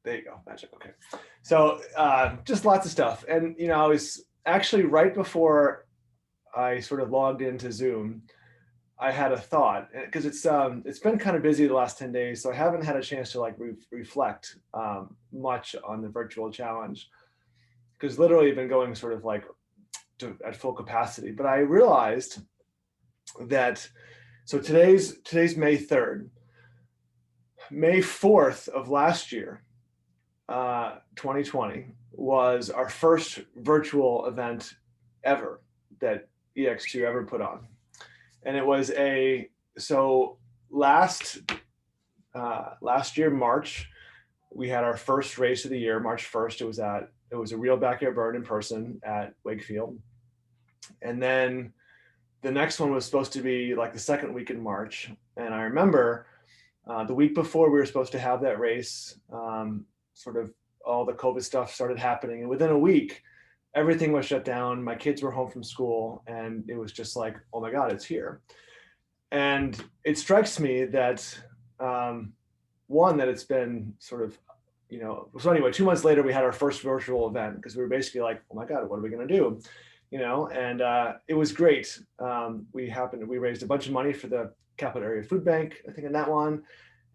There you go, magic. Okay. So just lots of stuff. And, I was actually right before I sort of logged into Zoom, I had a thought because it's been kind of busy the last 10 days. So I haven't had a chance to like reflect much on the virtual challenge because literally I've been going sort of like at full capacity. But I realized that, so today's May 3rd, May 4th of last year, 2020 was our first virtual event ever that EX2 ever put on. And it was last year, March, we had our first race of the year, March 1st. It was a real backyard burn in person at Wakefield. And then the next one was supposed to be like the second week in March. And I remember the week before we were supposed to have that race, sort of all the COVID stuff started happening. And within a week, everything was shut down. My kids were home from school and it was just like, oh my God, it's here. And it strikes me that, one, that it's been sort of, so anyway, 2 months later, we had our first virtual event because we were basically like, oh my God, what are we going to do? And it was great. We raised a bunch of money for the Capital Area Food Bank, I think, in that one.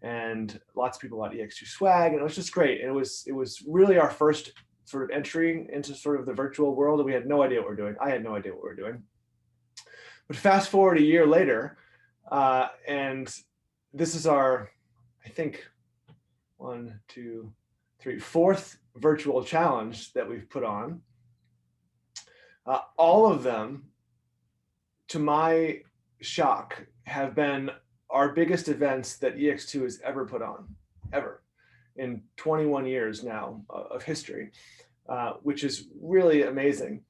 And lots of people bought EX2 swag, and it was just great. And it was really our first sort of entry into sort of the virtual world, and we had no idea what we're doing. I had no idea what we were doing. But fast forward a year later, and this is our, I think, 1, 2, 3, fourth virtual challenge that we've put on. All of them, to my shock, have been our biggest events that EX2 has ever put on, ever, in 21 years now of history, which is really amazing.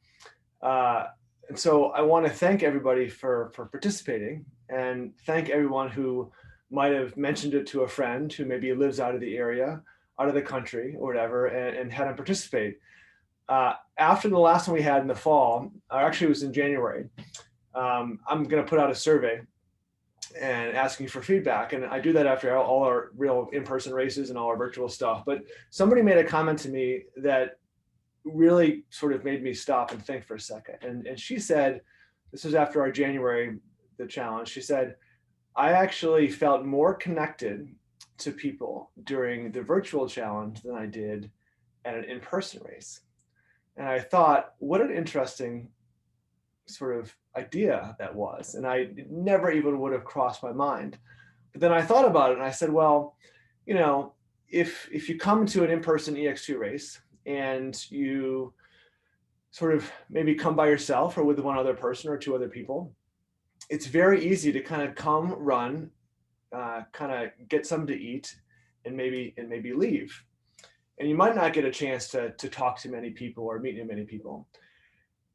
And so I want to thank everybody for participating, and thank everyone who might have mentioned it to a friend who maybe lives out of the area, out of the country or whatever, and had them participate. After the last one we had in the fall, or actually it was in January, I'm going to put out a survey and asking for feedback. And I do that after all our real in-person races and all our virtual stuff. But somebody made a comment to me that really sort of made me stop and think for a second. And she said, this was after our January, the challenge, she said, I actually felt more connected to people during the virtual challenge than I did at an in-person race. And I thought, what an interesting sort of idea that was. And I never even would have crossed my mind. But then I thought about it and I said, well, if you come to an in-person EX2 race and you sort of maybe come by yourself or with one other person or two other people, it's very easy to kind of come, run, kind of get something to eat and maybe leave. And you might not get a chance to talk to many people or meet many people.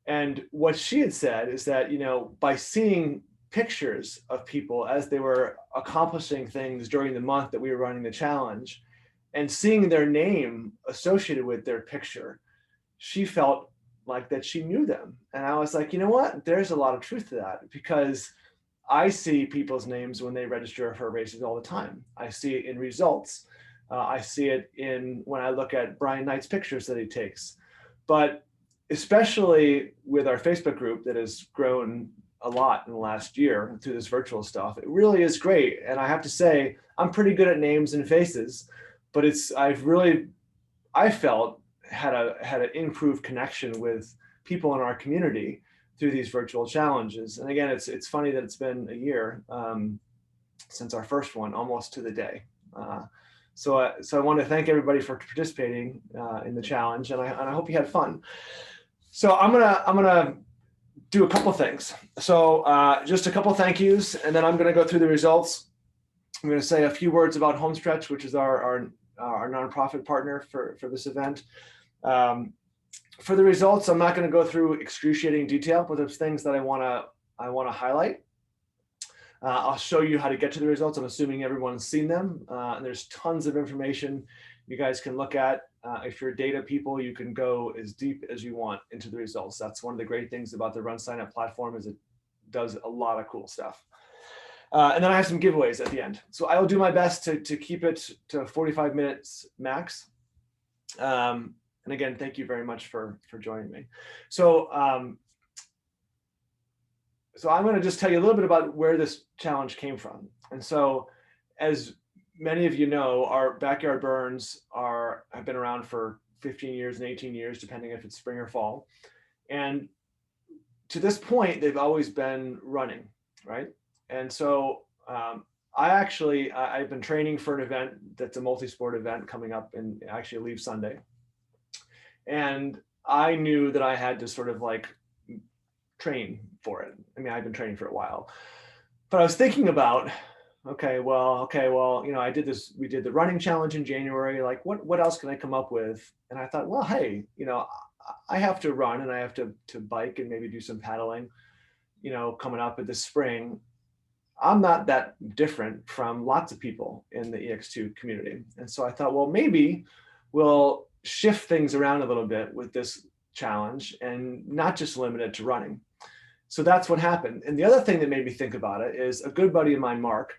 And what she had said is that, by seeing pictures of people as they were accomplishing things during the month that we were running the challenge and seeing their name associated with their picture, she felt like that she knew them. And I was like, you know what? There's a lot of truth to that, because I see people's names when they register for races all the time. I see it in results. I see it when I look at Brian Knight's pictures that he takes. But especially with our Facebook group that has grown a lot in the last year through this virtual stuff, it really is great. And I have to say, I'm pretty good at names and faces, but I felt had an improved connection with people in our community through these virtual challenges. And again, it's funny that it's been a year since our first one, almost to the day. So I want to thank everybody for participating in the challenge, and I hope you had fun. So I'm gonna do a couple things. So just a couple thank yous, and then I'm gonna go through the results. I'm gonna say a few words about Homestretch, which is our nonprofit partner for this event. For the results, I'm not gonna go through excruciating detail, but there's things that I wanna highlight. I'll show you how to get to the results. I'm assuming everyone's seen them. And there's tons of information you guys can look at. If you're data people, you can go as deep as you want into the results. That's one of the great things about the Run Sign Up platform, is it does a lot of cool stuff. And then I have some giveaways at the end. So I will do my best to keep it to 45 minutes max. And again, thank you very much for joining me. So, so I'm going to just tell you a little bit about where this challenge came from. And so, as many of you know, our backyard burns have been around for 15 years and 18 years, depending if it's spring or fall. And to this point, they've always been running, right? And so I've been training for an event that's a multi-sport event coming up, and actually leave Sunday. And I knew that I had to sort of like train for it. I mean, I've been training for a while, but I was thinking about, okay, well, you know, we did the running challenge in January. Like, what else can I come up with? And I thought, well, hey, you know, I have to run and I have to bike and maybe do some paddling, you know, coming up in the spring. I'm not that different from lots of people in the EX2 community. And so I thought, well, maybe we'll shift things around a little bit with this challenge and not just limit it to running. So that's what happened. And the other thing that made me think about it is a good buddy of mine, Mark,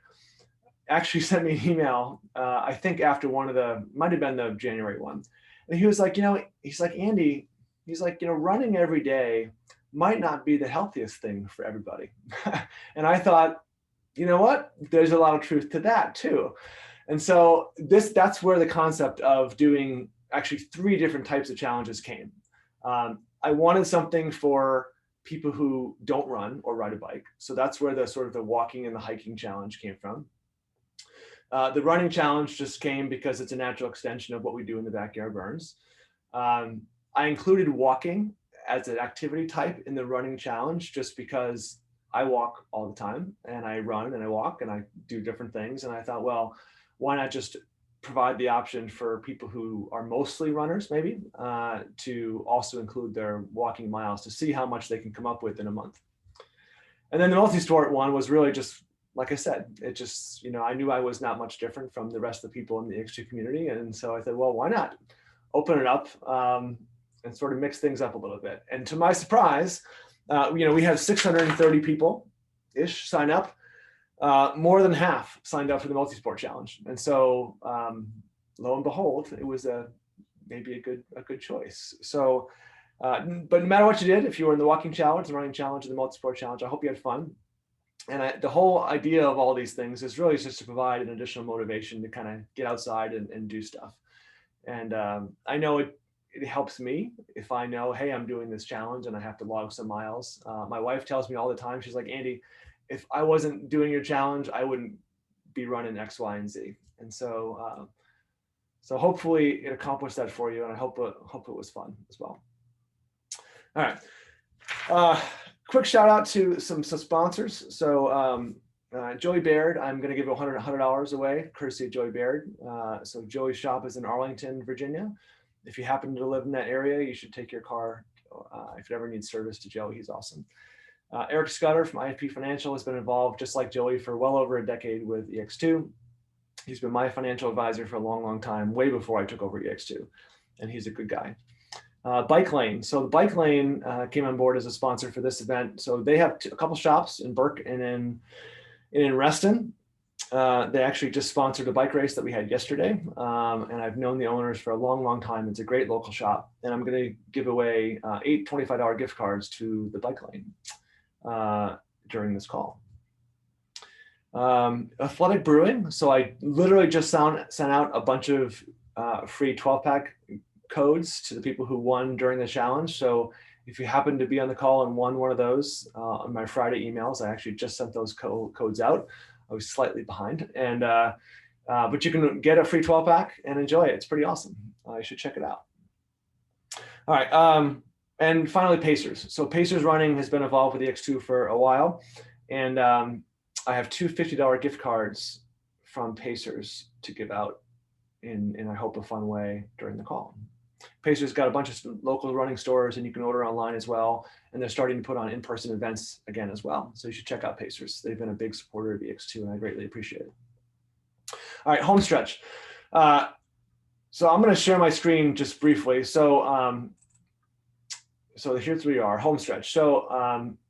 actually sent me an email, I think after might have been the January one. And he was like, you know, he's like, Andy, he's like, you know, running every day might not be the healthiest thing for everybody. And I thought, you know what, there's a lot of truth to that too. And so that's where the concept of doing actually 3 different types of challenges came. I wanted something for people who don't run or ride a bike. So that's where the sort of the walking and the hiking challenge came from. The running challenge just came because it's a natural extension of what we do in the backyard burns. I included walking as an activity type in the running challenge just because I walk all the time, and I run and I walk and I do different things. And I thought, well, why not just provide the option for people who are mostly runners, maybe, to also include their walking miles to see how much they can come up with in a month. And then the multi-sport one was really just, like I said, it just, you know, I knew I was not much different from the rest of the people in the EX2 community. And so I said, well, why not open it up and sort of mix things up a little bit. And to my surprise, you know, we had 630 people-ish sign up. More than half signed up for the multi-sport challenge. And so lo and behold, it was maybe a good choice. So, but no matter what you did, if you were in the walking challenge, the running challenge, or the multi-sport challenge, I hope you had fun. And the whole idea of all these things is really just to provide an additional motivation to kind of get outside and do stuff. And I know it helps me if I know, hey, I'm doing this challenge and I have to log some miles. My wife tells me all the time, she's like, Andy, if I wasn't doing your challenge, I wouldn't be running X, Y, and Z. And so, so hopefully it accomplished that for you, and I hope it was fun as well. All right. Quick shout out to some sponsors. So Joey Baird, I'm going to give $100 away, courtesy of Joey Baird. So Joey's shop is in Arlington, Virginia. If you happen to live in that area, you should take your car if it ever needs service to Joey. He's awesome. Eric Scudder from IFP Financial has been involved, just like Joey, for well over a decade with EX2. He's been my financial advisor for a long, long time, way before I took over EX2, and he's a good guy. Bike Lane. So the Bike Lane came on board as a sponsor for this event. So they have a couple shops in Burke and in Reston. They actually just sponsored a bike race that we had yesterday. And I've known the owners for a long, long time. It's a great local shop. And I'm going to give away 8 $25 gift cards to the Bike Lane during this call. Athletic Brewing. So I literally just sent out a bunch of free 12-pack codes to the people who won during the challenge. So if you happen to be on the call and won one of those on my Friday emails, I actually just sent those codes out. I was slightly behind, and but you can get a free 12-pack and enjoy it. It's pretty awesome. You should check it out. All right, and finally, Pacers. So Pacers Running has been involved with EX2 for a while, and I have 2 $50 gift cards from Pacers to give out in I hope a fun way during the call. Pacers got a bunch of local running stores, and you can order online as well. And they're starting to put on in-person events again as well. So you should check out Pacers. They've been a big supporter of EX2, and I greatly appreciate it. All right, Homestretch. So I'm going to share my screen just briefly. So, so here's where we are, Homestretch. So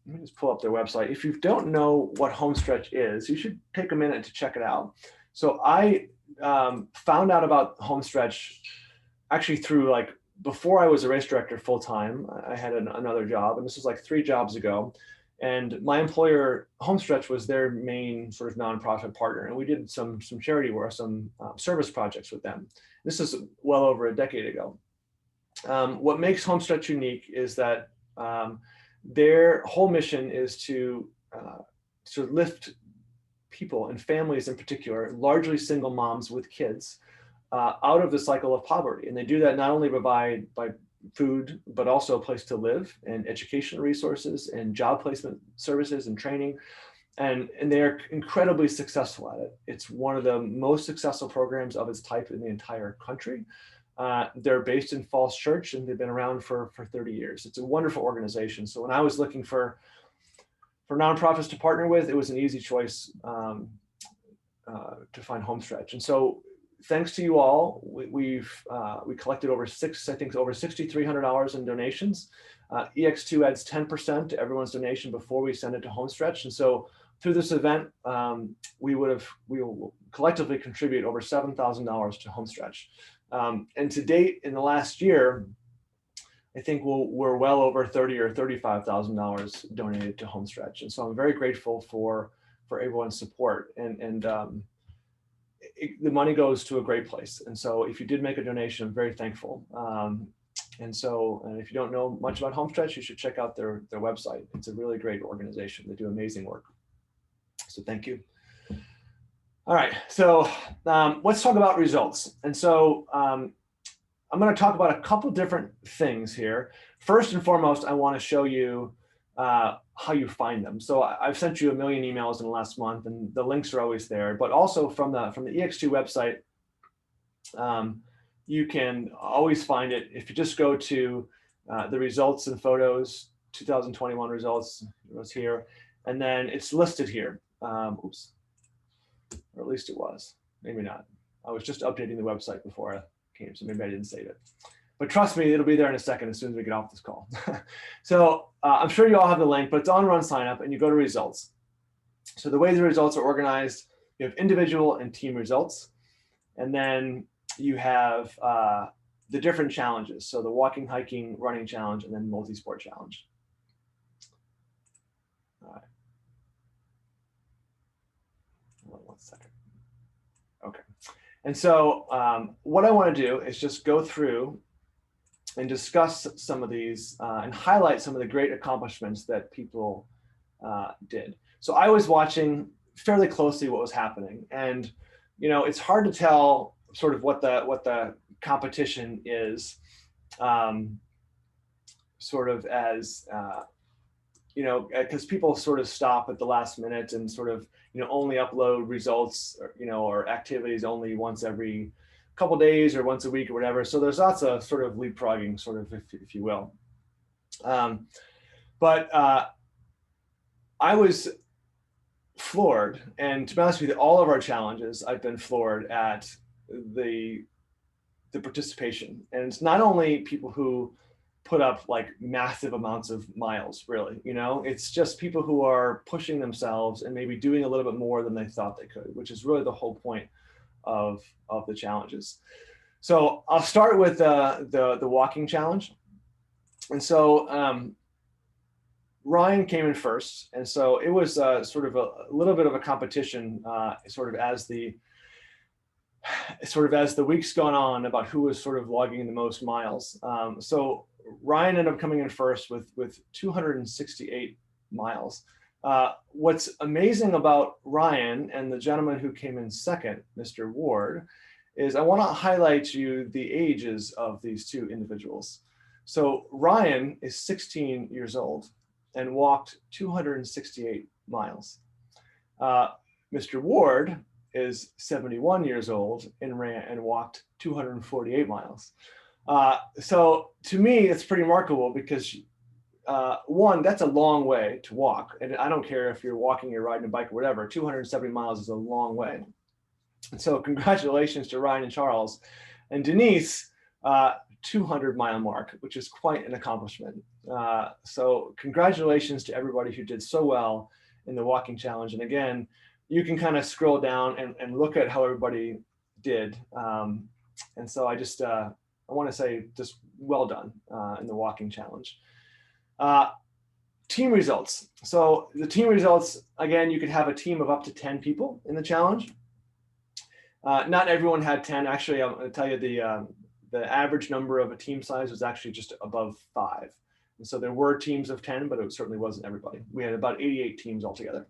let me just pull up their website. If you don't know what Homestretch is, you should take a minute to check it out. So I found out about Homestretch actually through like, before I was a race director full time, I had another job, and this was like 3 jobs ago. And my employer, Homestretch, was their main sort of nonprofit partner, and we did some charity work, some service projects with them. This is well over a decade ago. What makes Homestretch unique is that their whole mission is to sort of lift people and families in particular, largely single moms with kids, out of the cycle of poverty. And they do that not only by food, but also a place to live and educational resources and job placement services and training. And they are incredibly successful at it. It's one of the most successful programs of its type in the entire country. They're based in Falls Church, and they've been around for 30 years. It's a wonderful organization. So when I was looking for nonprofits to partner with, it was an easy choice to find Homestretch. And so thanks to you all, we collected over $6,300 in donations. EX2 adds 10% to everyone's donation before we send it to Homestretch. And so through this event, we will collectively contribute over $7,000 to Homestretch. And to date, in the last year, I think we're well over $30,000 or $35,000 donated to Homestretch. And so I'm very grateful for everyone's support. And the money goes to a great place. And so if you did make a donation, I'm very thankful. And if you don't know much about Homestretch, you should check out their website. It's a really great organization. They do amazing work. So thank you. All right, so let's talk about results. And so I'm going to talk about a couple different things here. First and foremost, I want to show you how you find them. So I've sent you a million emails in the last month, and the links are always there. But also from the EX2 website, you can always find it if you just go to the results and photos, 2021 results. It was here, and then it's listed here. Oops, or at least it was. Maybe not. I was just updating the website before I came, so maybe I didn't save it. But trust me, it'll be there in a second as soon as we get off this call. So I'm sure you all have the link, but it's on Run Sign Up, and you go to results. So the way the results are organized, you have individual and team results, and then you have the different challenges. So the walking, hiking, running challenge, and then multi-sport challenge. All right. 1 second. Okay. And so what I want to do is just go through and discuss some of these and highlight some of the great accomplishments that people did. So I was watching fairly closely what was happening, and it's hard to tell sort of what the competition is, sort of as because people sort of stop at the last minute and sort of only upload results or activities only once every couple days or once a week or whatever. So there's lots of sort of leapfrogging, sort of, if you will. But I was floored, and to be honest with you, all of our challenges, I've been floored at the participation. And it's not only people who put up like massive amounts of miles, really, it's just people who are pushing themselves and maybe doing a little bit more than they thought they could, which is really the whole point of the challenges. So I'll start with the walking challenge. And so Ryan came in first. And so it was sort of a little bit of a competition, sort of as the weeks gone on, about who was sort of logging the most miles. So Ryan ended up coming in first with 268 miles. What's amazing about Ryan and the gentleman who came in second, Mr. Ward, is I want to highlight you the ages of these two individuals. So Ryan is 16 years old and walked 268 miles. Mr. Ward is 71 years old and ran and walked 248 miles. So to me, it's pretty remarkable because one, that's a long way to walk. And I don't care if you're walking, you're riding a bike or whatever, 270 miles is a long way. And so congratulations to Ryan and Charles. And Denise, 200-mile mark, which is quite an accomplishment. So congratulations to everybody who did so well in the walking challenge. And again, you can kind of scroll down and look at how everybody did. And so I just I want to say just well done in the walking challenge. Team results. So the team results, again, you could have a team of up to 10 people in the challenge. Not everyone had 10. Actually, I'm going to tell you the average number of a team size was actually just above 5. And so there were teams of 10, but it certainly wasn't everybody. We had about 88 teams altogether.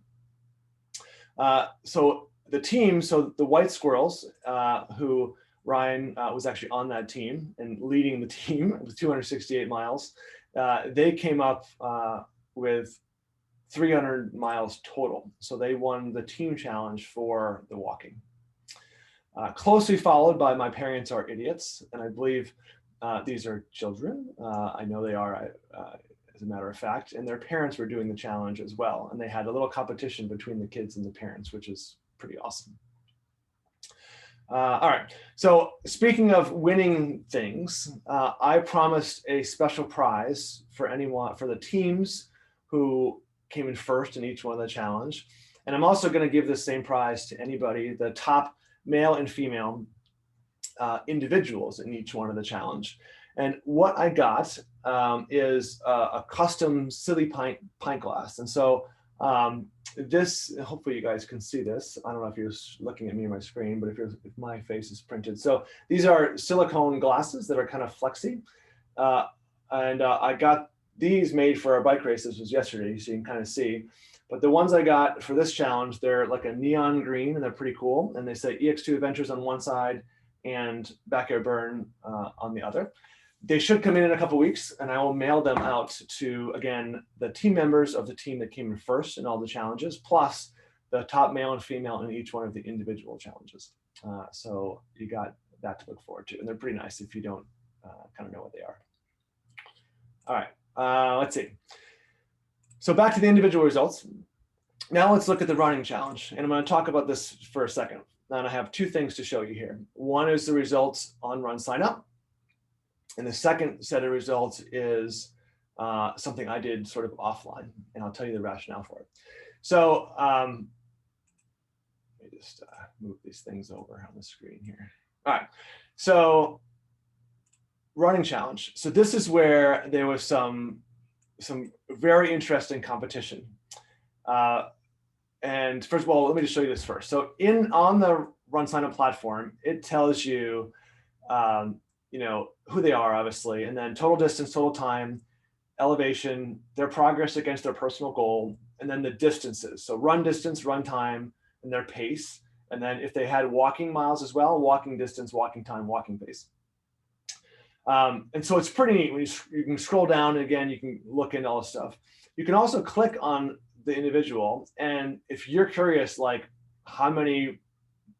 So the team, so the White Squirrels, who Ryan was actually on that team and leading the team with 268 miles, they came up with 300 miles total. So they won the team challenge for the walking. Closely followed by My Parents Are Idiots. And I believe these are children. I know they are, as a matter of fact, and their parents were doing the challenge as well. And they had a little competition between the kids and the parents, which is pretty awesome. All right, so speaking of winning things, I promised a special prize for the teams who came in first in each one of the challenge. And I'm also going to give the same prize to anybody, the top male and female individuals in each one of the challenge. And what I got is a custom silly pint glass. And so this, hopefully you guys can see this. I don't know if you're looking at me on my screen, but if my face is printed. So these are silicone glasses that are kind of flexy. I got these made for our bike race. This was yesterday, so you can kind of see. But the ones I got for this challenge, they're like a neon green and they're pretty cool. And they say EX2 Adventures on one side and Backyard Burn on the other. They should come in a couple of weeks, and I will mail them out to, again, the team members of the team that came in first in all the challenges, plus the top male and female in each one of the individual challenges. So you got that to look forward to. And they're pretty nice if you don't kind of know what they are. All right, let's see. So back to the individual results. Now let's look at the running challenge. And I'm going to talk about this for a second. And I have two things to show you here. One is the results on Run Sign Up. And the second set of results is something I did sort of offline, and I'll tell you the rationale for it. So let me just move these things over on the screen here. All right, so running challenge. So this is where there was some very interesting competition. And first of all, let me just show you this first. So on the Run Sign Up platform, it tells you, you know, who they are, obviously, and then total distance, total time, elevation, their progress against their personal goal, and then the distances. So run distance, run time, and their pace. And then if they had walking miles as well, walking distance, walking time, walking pace. And so it's pretty neat. When you can scroll down, and again, you can look into all this stuff. You can also click on the individual. And if you're curious, like how many,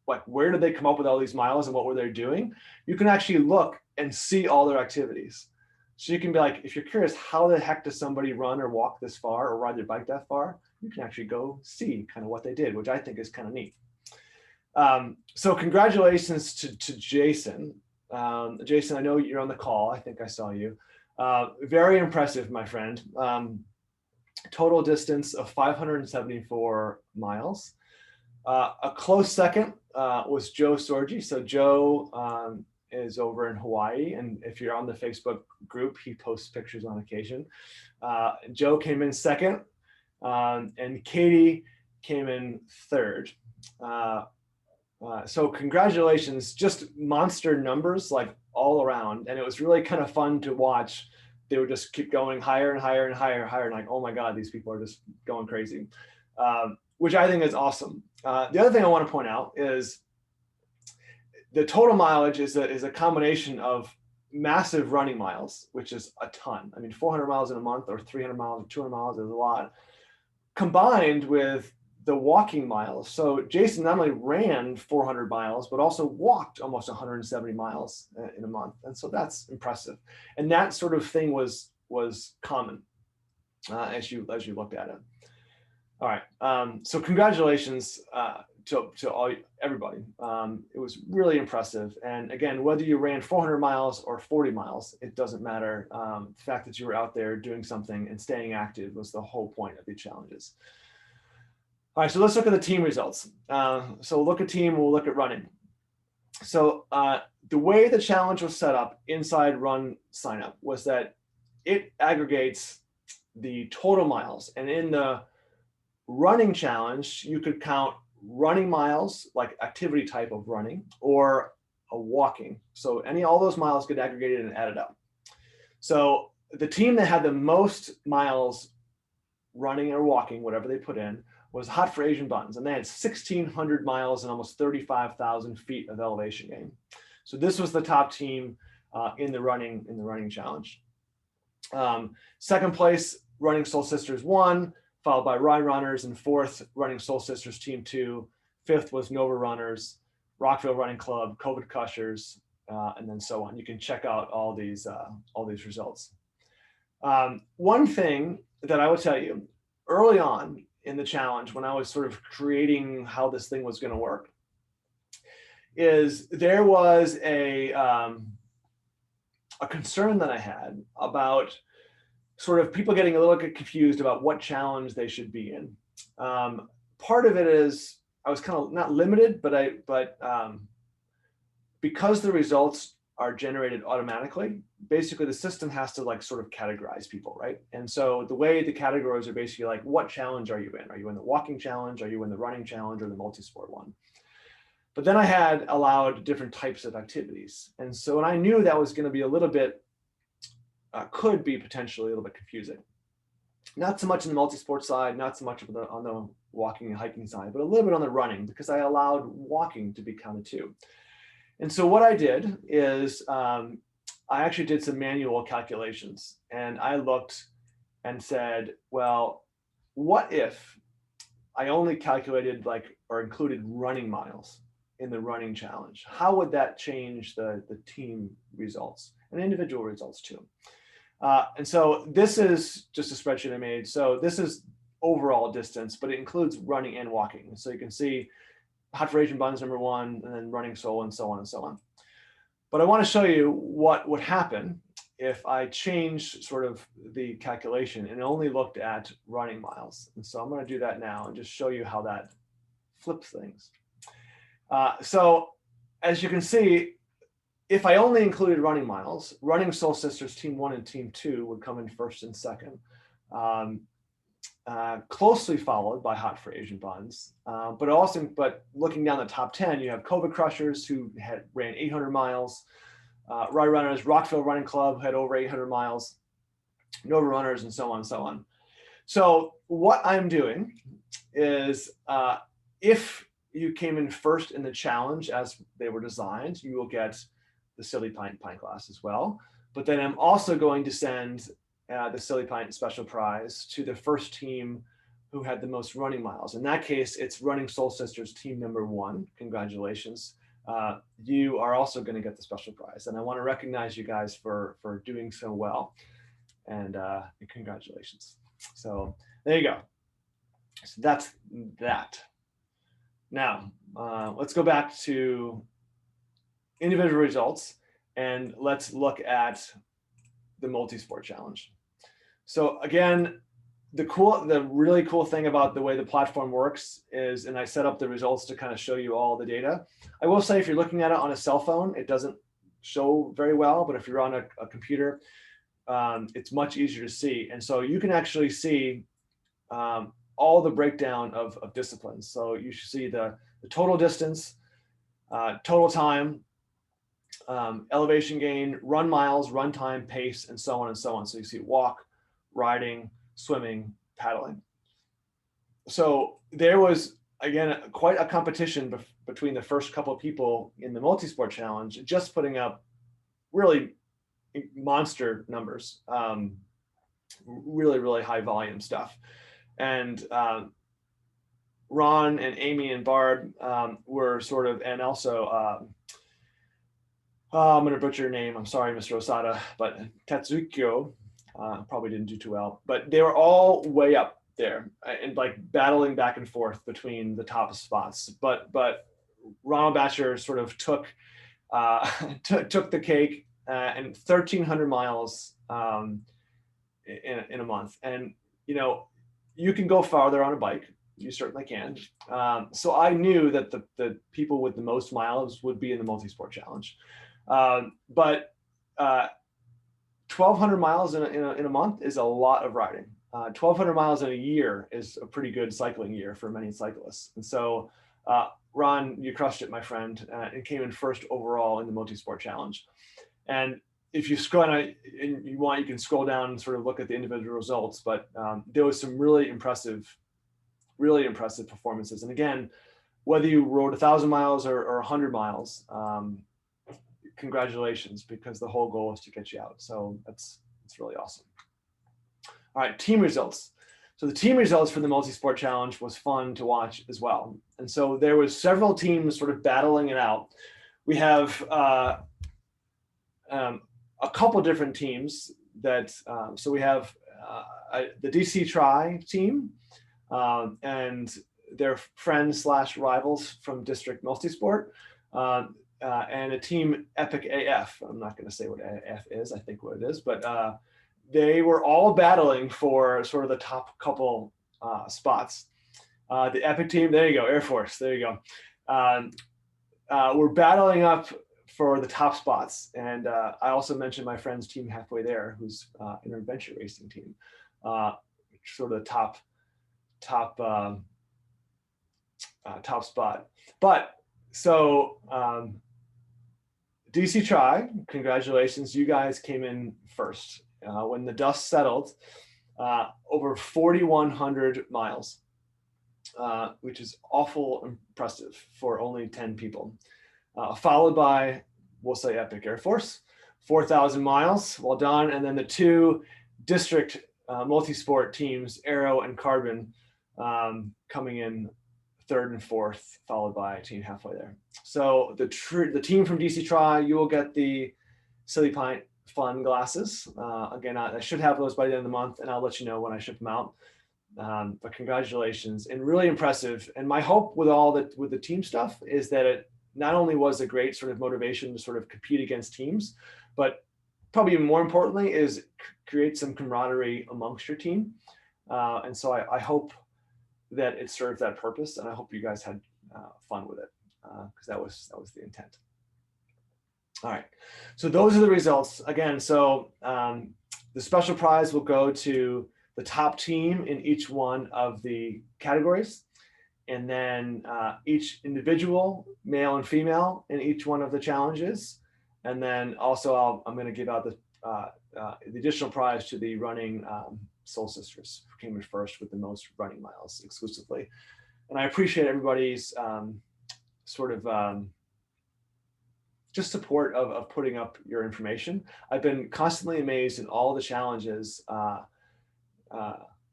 like where did they come up with all these miles and what were they doing? You can actually look and see all their activities. So you can be like, if you're curious, how the heck does somebody run or walk this far or ride their bike that far? You can actually go see kind of what they did, which I think is kind of neat. So congratulations to Jason. Jason, I know you're on the call. I think I saw you. Very impressive, my friend. Total distance of 574 miles. A close second was Joe Sorgi. So Joe is over in Hawaii, and if you're on the Facebook group, he posts pictures on occasion. Joe came in second, and Katie came in third. So congratulations, just monster numbers like all around, and it was really kind of fun to watch. They would just keep going higher and higher and higher and higher, and like, oh my God, these people are just going crazy, which I think is awesome. The other thing I want to point out is the total mileage is a combination of massive running miles, which is a ton. I mean, 400 miles in a month or 300 miles or 200 miles is a lot, combined with the walking miles. So Jason not only ran 400 miles, but also walked almost 170 miles in a month. And so that's impressive. And that sort of thing was common as you looked at it. All right, so congratulations to everybody. It was really impressive. And again, whether you ran 400 miles or 40 miles, it doesn't matter. The fact that you were out there doing something and staying active was the whole point of these challenges. All right, so let's look at the team results. So we'll look at team, we'll look at running. So the way the challenge was set up inside Run Signup was that it aggregates the total miles. And in the running challenge, you could count running miles, like activity type of running, or a walking. So all those miles get aggregated and added up. So the team that had the most miles running or walking, whatever they put in, was Hot for Asian Buns. And they had 1,600 miles and almost 35,000 feet of elevation gain. So this was the top team in the running challenge. Second place, Running Soul Sisters 1, followed by Rye Runners, and fourth, Running Soul Sisters Team 2. Fifth was Nova Runners, Rockville Running Club, COVID Cushers, and then so on. You can check out all these results. One thing that I will tell you early on in the challenge, when I was sort of creating how this thing was going to work, is there was a concern that I had about sort of people getting a little bit confused about what challenge they should be in. Part of it is I was kind of not limited, but because the results are generated automatically, basically the system has to like sort of categorize people, right? And so the way the categories are basically like, what challenge are you in? Are you in the walking challenge? Are you in the running challenge or the multi-sport one? But then I had allowed different types of activities. And so, and I knew that was going to be a little bit, could be potentially a little bit confusing. Not so much on the multi-sport side, not so much on the walking and hiking side, but a little bit on the running, because I allowed walking to be counted too. And so what I did is I actually did some manual calculations, and I looked and said, well, what if I only calculated or included running miles in the running challenge? How would that change the team results and individual results too? And so this is just a spreadsheet I made. So this is overall distance, but it includes running and walking. So you can see Hot for Asian Buns number 1, and then Running Soul, and so on and so on. But I want to show you what would happen if I change sort of the calculation and only looked at running miles. And so I'm going to do that now and just show you how that flips things. So as you can see, if I only included running miles, Running Soul Sisters Team 1 and Team 2 would come in first and second, closely followed by Hot for Asian Buns. But looking down the top 10, you have COVID Crushers, who ran 800 miles, Rye Runners, Rockville Running Club had over 800 miles, Nova Runners, and so on and so on. So what I'm doing is if you came in first in the challenge as they were designed, you will get the Silly Pint glass as well. But then I'm also going to send the Silly Pint special prize to the first team who had the most running miles. In that case, it's Running Soul Sisters Team number 1. Congratulations. You are also going to get the special prize. And I want to recognize you guys for doing so well. And congratulations. So there you go. So that's that. Now, let's go back to individual results, and let's look at the multi-sport challenge. So again, the really cool thing about the way the platform works is, and I set up the results to kind of show you all the data. I will say, if you're looking at it on a cell phone, it doesn't show very well, but if you're on a computer, it's much easier to see. And so you can actually see all the breakdown of disciplines. So you should see the total distance, total time, elevation gain, run miles, run time, pace, and so on and so on. So you see walk, riding, swimming, paddling. So there was, again, quite a competition between the first couple of people in the multi-sport challenge, just putting up really monster numbers, really, really high volume stuff. And Ron and Amy and Barb were sort of, and also, I'm going to butcher your name. I'm sorry, Mr. Osada, but Tatsukyo probably didn't do too well. But they were all way up there and like battling back and forth between the top spots. But Ronald Batcher sort of took the cake, and 1,300 miles in a month. And you know, you can go farther on a bike. You certainly can. So I knew that the people with the most miles would be in the multi-sport challenge. But 1,200 miles in a month is a lot of riding. 1,200 miles in a year is a pretty good cycling year for many cyclists. And so, Ron, you crushed it, my friend. It came in first overall in the multi-sport challenge. And if you scroll and you want, you can scroll down and sort of look at the individual results. But there was some really impressive performances. And again, whether you rode 1,000 miles or 100 miles, congratulations, because the whole goal is to get you out. So it's really awesome. All right, team results. So the team results for the multi-sport challenge was fun to watch as well. And so there was several teams sort of battling it out. We have a couple different teams that, so we have the DC Tri team and their friends / rivals from District Multisport, and a team Epic AF. I'm not going to say what AF is, I think what it is, but they were all battling for sort of the top couple spots. The Epic team, there you go, Air Force, there you go. We're battling up for the top spots. And I also mentioned my friend's team Halfway There, who's an adventure racing team, sort of the top spot. But so DC Tri, congratulations, you guys came in first. When the dust settled, over 4,100 miles, which is awful impressive for only 10 people. Followed by, we'll say Epic Air Force, 4,000 miles, well done. And then the two district multi-sport teams, Aero and Carbon, coming in third and fourth, followed by Team Halfway There. So the team from DC Tri, you will get the Silly Pint Fun glasses. Again, I should have those by the end of the month, and I'll let you know when I ship them out. But congratulations, and really impressive. And my hope with the team stuff is that it not only was a great sort of motivation to sort of compete against teams, but probably even more importantly is create some camaraderie amongst your team. And so I hope that it served that purpose, and I hope you guys had fun with it, because that was the intent. All right, so those are the results. Again, so the special prize will go to the top team in each one of the categories, and then each individual, male and female, in each one of the challenges. And then also I'm going to give out the additional prize to the running Soul Sisters, who came in first with the most running miles exclusively. And I appreciate everybody's sort of just support of putting up your information. I've been constantly amazed in all the challenges. I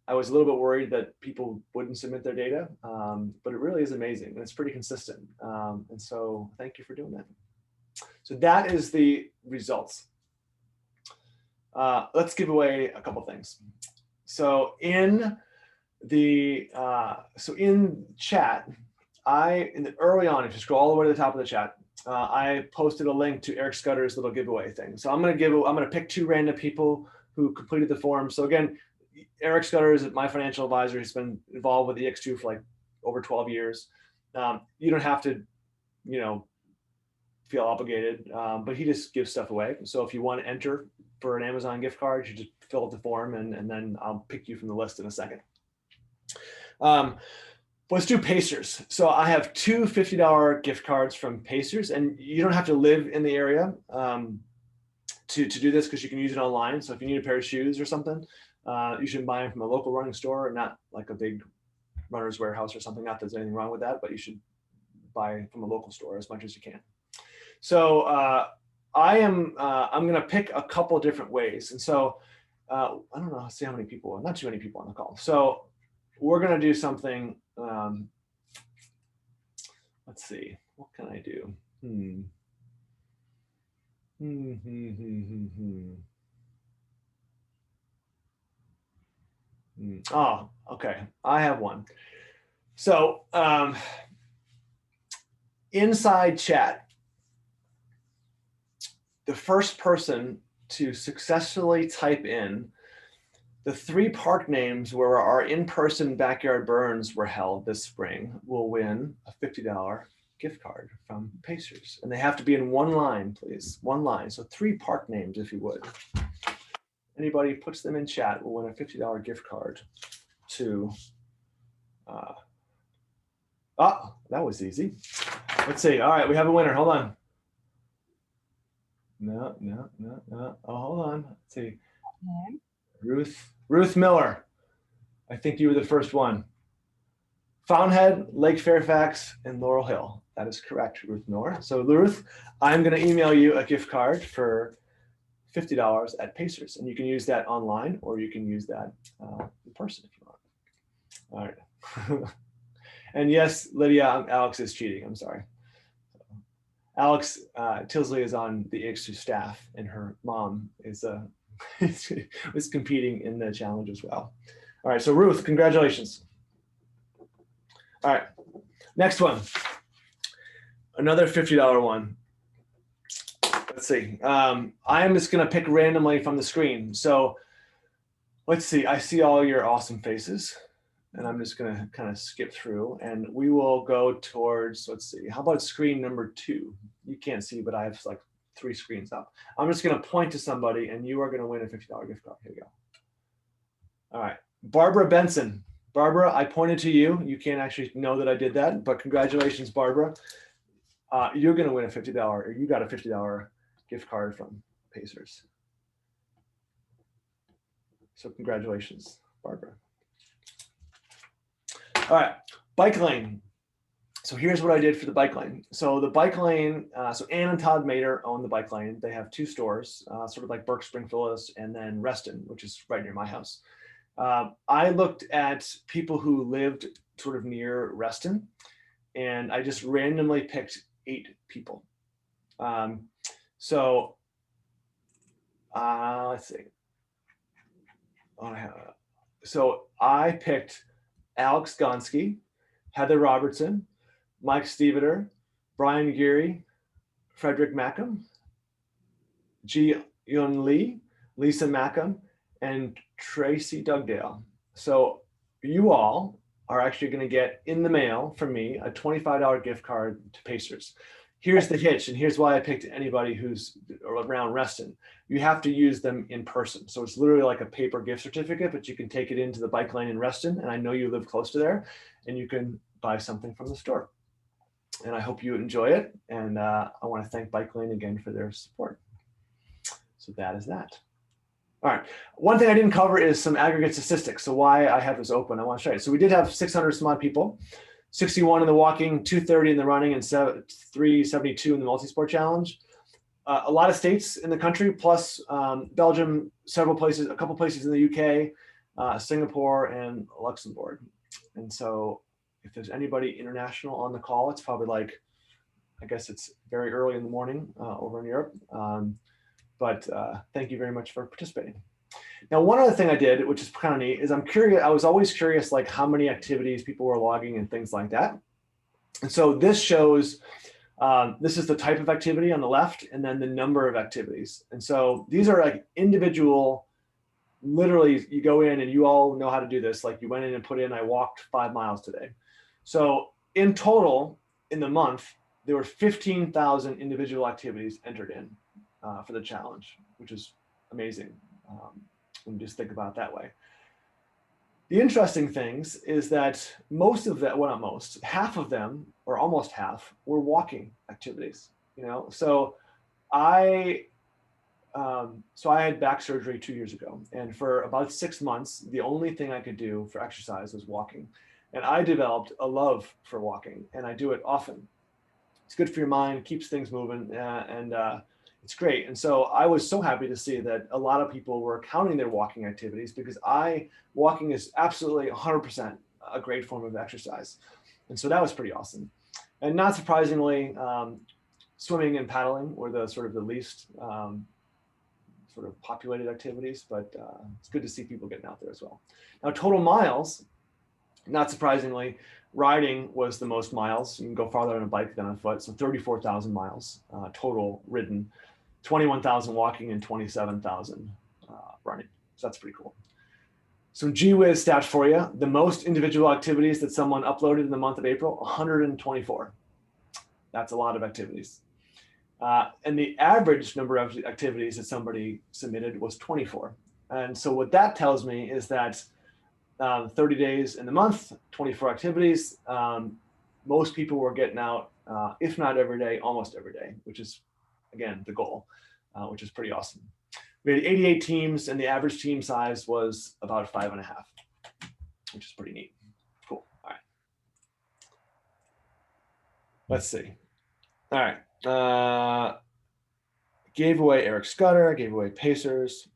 was a little bit worried that people wouldn't submit their data, but it really is amazing, and it's pretty consistent. And so thank you for doing that. So that is the results. Let's give away a couple things. So in chat, early on, if you scroll all the way to the top of the chat, I posted a link to Eric Scudder's little giveaway thing. So I'm going to pick two random people who completed the form. So again, Eric Scudder is my financial advisor. He's been involved with EX2 for like over 12 years. You don't have to, feel obligated, but he just gives stuff away. So if you want to enter for an Amazon gift card, you just fill out the form, and then I'll pick you from the list in a second. Let's do Pacers. So I have two $50 gift cards from Pacers, and you don't have to live in the area to do this, because you can use it online. So if you need a pair of shoes or something, you should buy them from a local running store, not like a big runner's warehouse or something. Not that there's anything wrong with that, but you should buy from a local store as much as you can. So I'm going to pick a couple different ways. And so I don't know, see how many people, not too many people on the call. So we're going to do something. Let's see, what can I do? Oh, okay. I have one. So inside chat, the first person to successfully type in the 3 park names where our in-person backyard burns were held this spring will win a $50 gift card from Pacers. And they have to be in one line, please. One line. So 3 park names, if you would. Anybody puts them in chat will win a $50 gift card to, that was easy. Let's see. All right, we have a winner. Hold on. No. Oh, hold on. Let's see. Ruth Miller. I think you were the first one. Fountainhead, Lake Fairfax, and Laurel Hill. That is correct, Ruth Miller. So Ruth, I'm going to email you a gift card for $50 at Pacers, and you can use that online or you can use that in person if you want. All right. And yes, Lydia, Alex is cheating. I'm sorry. Alex Tilsley is on the EX2 staff, and her mom is was competing in the challenge as well. All right, so Ruth, congratulations. All right, next one. Another $50 one. Let's see. I am just going to pick randomly from the screen. So let's see. I see all your awesome faces, and I'm just going to kind of skip through, and we will go towards, let's see. How about screen number 2? You can't see, but I have like 3 screens up. I'm just going to point to somebody, and you are going to win a $50 gift card. Here you go. All right. Barbara Benson. Barbara, I pointed to you. You can't actually know that I did that, but congratulations, Barbara. You're going to win a $50, or you got a $50 gift card from Pacers. So congratulations, Barbara. All right, bike lane. So here's what I did for the bike lane. So the bike lane, so Ann and Todd Mater own the bike lane. They have 2 stores, sort of like Burke Springfield and then Reston, which is right near my house. I looked at people who lived sort of near Reston, and I just randomly picked 8 people. So let's see. So I picked Alex Gonski, Heather Robertson, Mike Steveter, Brian Geary, Frederick Mackham, Ji Yun Lee, Lisa Mackham, and Tracy Dugdale. So you all are actually going to get in the mail from me a $25 gift card to Pacers. Here's the hitch, and here's why I picked anybody who's around Reston. You have to use them in person. So it's literally like a paper gift certificate, but you can take it into the bike lane in Reston, and I know you live close to there, and you can buy something from the store. And I hope you enjoy it, and I want to thank Bike Lane again for their support. So that is that. All right, one thing I didn't cover is some aggregate statistics. So why I have this open, I want to show you. So we did have 600 some odd people, 61 in the walking, 230 in the running, and 372 in the multi-sport challenge. A lot of states in the country, plus Belgium, several places, a couple places in the UK, Singapore, and Luxembourg. And so if there's anybody international on the call, it's probably like, I guess it's very early in the morning over in Europe. But thank you very much for participating. Now, one other thing I did, which is kind of neat, is I'm curious. I was always curious, like how many activities people were logging and things like that. And so this shows, this is the type of activity on the left, and then the number of activities. And so these are like individual, literally you go in and you all know how to do this. Like you went in and put in, I walked 5 miles today. So in total, in the month, there were 15,000 individual activities entered in for the challenge, which is amazing. When you just think about it that way. The interesting things is that most of that, well, not most, half of them, or almost half, were walking activities. You know, so I had back surgery 2 years ago, and for about 6 months, the only thing I could do for exercise was walking. And I developed a love for walking, and I do it often. It's good for your mind, keeps things moving, and it's great. And so I was so happy to see that a lot of people were counting their walking activities, because walking is absolutely 100% a great form of exercise. And so that was pretty awesome. And not surprisingly, swimming and paddling were the sort of the least sort of populated activities, but it's good to see people getting out there as well. Now, total miles, not surprisingly, riding was the most miles. You can go farther on a bike than on foot. So 34,000 miles total ridden, 21,000 walking, and 27,000 running. So that's pretty cool. Some gee-whiz stats for you. The most individual activities that someone uploaded in the month of April, 124. That's a lot of activities. And the average number of activities that somebody submitted was 24. And so what that tells me is that 30 days in the month, 24 activities, most people were getting out, if not every day, almost every day, which is, again, the goal, which is pretty awesome. We had 88 teams, and the average team size was about 5.5, which is pretty neat. Cool. All right. Let's see. All right. Gave away Eric Scudder, gave away Pacers.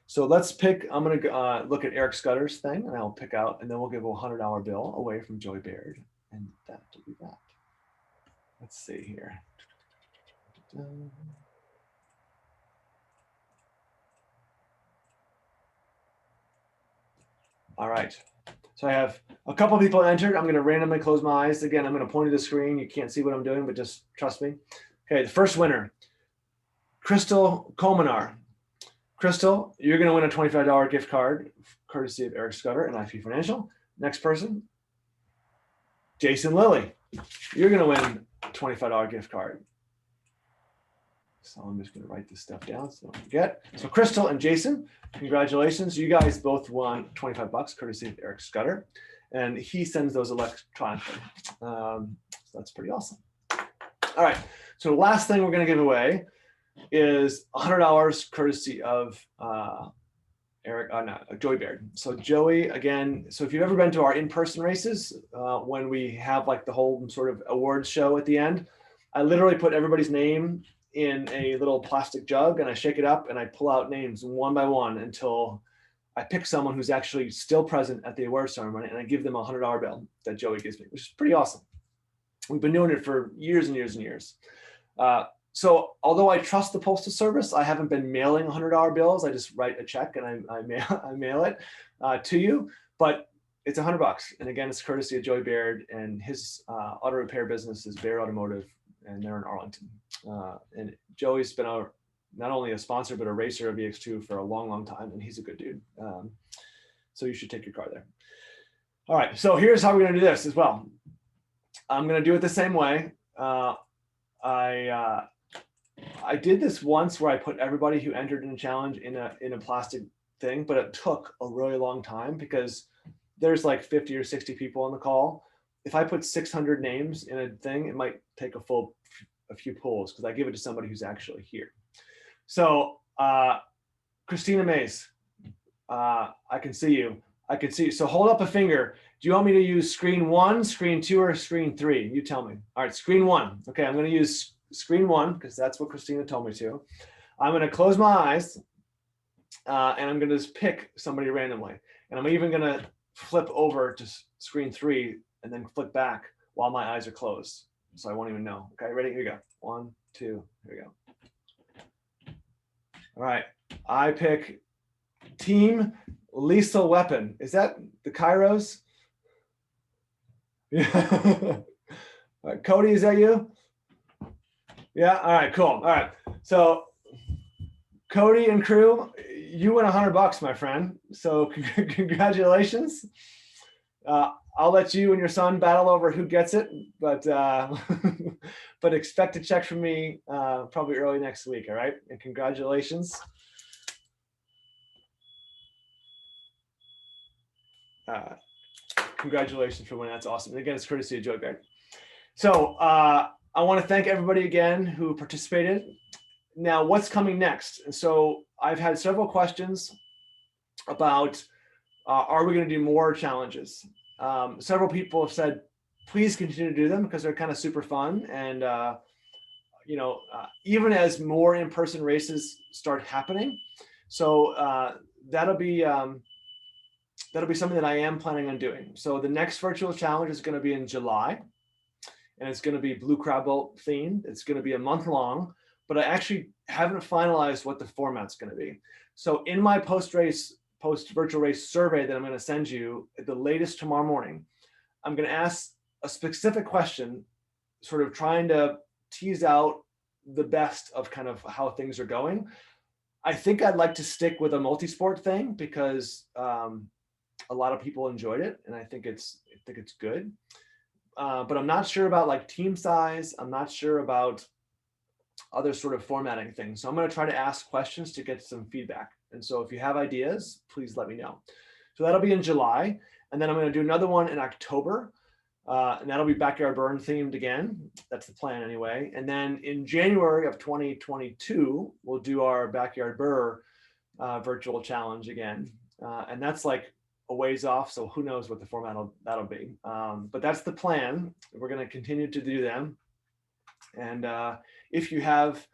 So let's pick, I'm going to look at Eric Scudder's thing, and I'll pick out, and then we'll give a $100 bill away from Joey Baird. And that will be that. Let's see here. All right. So I have a couple people entered. I'm going to randomly close my eyes. Again, I'm going to point to the screen. You can't see what I'm doing, but just trust me. Okay, the first winner, Crystal Komenar. Crystal, you're going to win a $25 gift card, courtesy of Eric Scudder and IP Financial. Next person, Jason Lilly. You're going to win a $25 gift card. So I'm just going to write this stuff down so I don't forget. So Crystal and Jason, congratulations. You guys both won $25 courtesy of Eric Scudder. And he sends those electronically. So that's pretty awesome. All right. So the last thing we're going to give away is $100 courtesy of Joey Baird. So Joey, again, so if you've ever been to our in-person races, when we have like the whole sort of awards show at the end, I literally put everybody's name in a little plastic jug and I shake it up and I pull out names one by one until I pick someone who's actually still present at the awards ceremony, and I give them a $100 bill that Joey gives me, which is pretty awesome. We've been doing it for years and years and years. So although I trust the Postal Service, I haven't been mailing $100 bills. I just write a check and I mail it to you, but it's $100. And again, it's courtesy of Joey Baird, and his auto repair business is Baird Automotive, and they're in Arlington. And Joey's been not only a sponsor, but a racer of EX2 for a long, long time, and he's a good dude. So you should take your car there. All right, so here's how we're gonna do this as well. I'm gonna do it the same way. I did this once where I put everybody who entered in a challenge in a plastic thing, but it took a really long time because there's like 50 or 60 people on the call. If I put 600 names in a thing, it might take a few pulls because I give it to somebody who's actually here. So Christina Mays, I can see you. I can see you. So hold up a finger. Do you want me to use screen 1, screen 2, or screen 3? You tell me. All right, screen 1. Okay, I'm going to use screen 1 because that's what Christina told me to. I'm going to close my eyes and I'm going to just pick somebody randomly. And I'm even going to flip over to screen 3 and then flip back while my eyes are closed. So I won't even know. Okay, ready? Here we go. 1, 2, here we go. All right, I pick Team Lethal Weapon. Is that the Kairos? Yeah. All right, Cody, is that you? Yeah, all right, cool. All right, so Cody and crew, you win $100, my friend. So congratulations. I'll let you and your son battle over who gets it, but but expect a check from me probably early next week, all right? And congratulations. Congratulations for winning. That's awesome. And again, it's courtesy of Joey Baird. So I want to thank everybody again who participated. Now, what's coming next? And so I've had several questions about are we going to do more challenges? Several people have said, please continue to do them because they're kind of super fun. And, even as more in-person races start happening. So that'll be something that I am planning on doing. So the next virtual challenge is going to be in July, and it's going to be Blue Crab Bolt themed. It's going to be a month long, but I actually haven't finalized what the format's going to be. So in my post-virtual race survey that I'm going to send you at the latest tomorrow morning, I'm going to ask a specific question, sort of trying to tease out the best of kind of how things are going. I think I'd like to stick with a multi-sport thing because a lot of people enjoyed it, and I think it's good. but I'm not sure about like team size. I'm not sure about other sort of formatting things. So I'm going to try to ask questions to get some feedback. And so if you have ideas, please let me know. So that'll be in July. And then I'm going to do another one in October. And that'll be Backyard Burn themed again. That's the plan anyway. And then in January of 2022, we'll do our Backyard Burr virtual challenge again. And that's like a ways off. So who knows what the format that'll be. But that's the plan. We're going to continue to do them. And if you have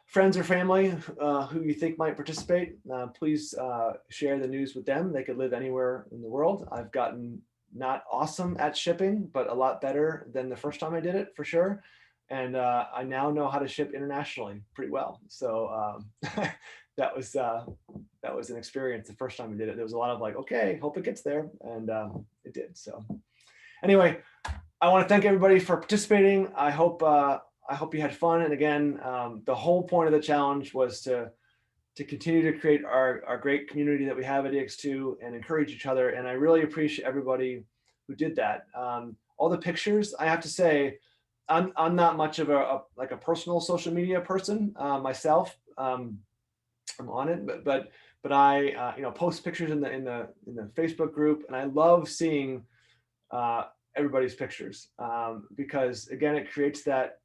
friends or family who you think might participate, please share the news with them. They could live anywhere in the world. I've gotten not awesome at shipping, but a lot better than the first time I did it, for sure. And I now know how to ship internationally pretty well. So that was an experience the first time I did it. There was a lot of like, okay, hope it gets there, and it did. So anyway, I want to thank everybody for participating. I hope you had fun. And again, the whole point of the challenge was to continue to create our great community that we have at EX2 and encourage each other. And I really appreciate everybody who did that. All the pictures, I have to say, I'm not much of a personal social media person myself. I'm on it, but I post pictures in the Facebook group, and I love seeing everybody's pictures because again, it creates that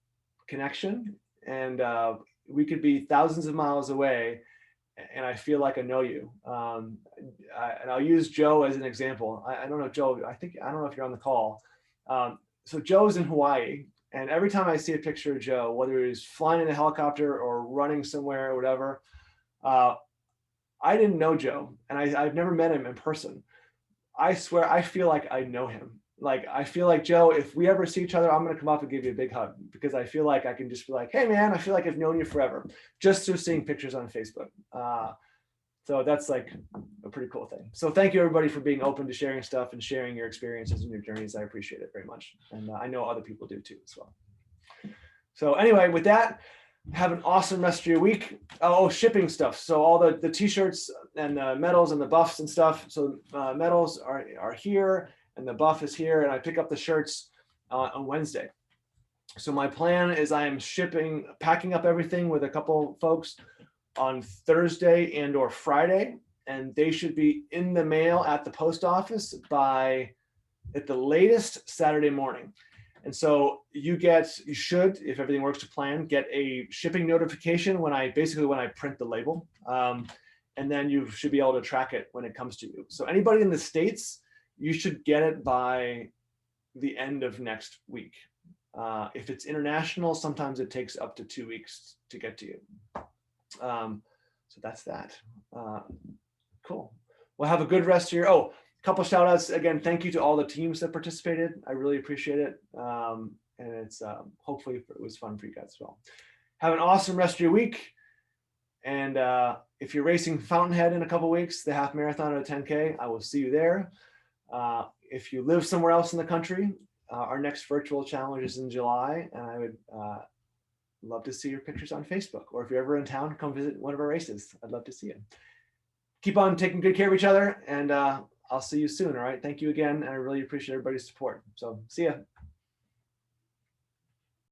connection, and we could be thousands of miles away and I feel like I know you. And I'll use Joe as an example. I don't know, Joe, I don't know if you're on the call. So Joe's in Hawaii, and every time I see a picture of Joe, whether he's flying in a helicopter or running somewhere or whatever, I didn't know Joe, and I've never met him in person. I swear, I feel like I know him. Like, I feel like, Joe, if we ever see each other, I'm going to come up and give you a big hug, because I feel like I can just be like, hey, man, I feel like I've known you forever, just through seeing pictures on Facebook. So that's like a pretty cool thing. So thank you, everybody, for being open to sharing stuff and sharing your experiences and your journeys. I appreciate it very much. And I know other people do too as well. So anyway, with that, have an awesome rest of your week. Oh, shipping stuff. So all the t-shirts and the medals and the buffs and stuff. So medals are here, and the buff is here, and I pick up the shirts on Wednesday. So my plan is I am packing up everything with a couple folks on Thursday and or Friday, and they should be in the mail at the post office by, at the latest, Saturday morning. And so you should, if everything works to plan, get a shipping notification when I print the label. And then you should be able to track it when it comes to you. So anybody in the States, you should get it by the end of next week. If it's international, sometimes it takes up to 2 weeks to get to you. So that's that. Cool. Well, have a good rest of your, a couple shout outs. Again, thank you to all the teams that participated. I really appreciate it. And it's hopefully it was fun for you guys as well. Have an awesome rest of your week. And if you're racing Fountainhead in a couple weeks, the half marathon or the 10K, I will see you there. If you live somewhere else in the country, our next virtual challenge is in July, and I would love to see your pictures on Facebook. Or if you're ever in town, come visit one of our races. I'd love to see you. Keep on taking good care of each other, and I'll see you soon. All right. Thank you again. And I really appreciate everybody's support. So see ya.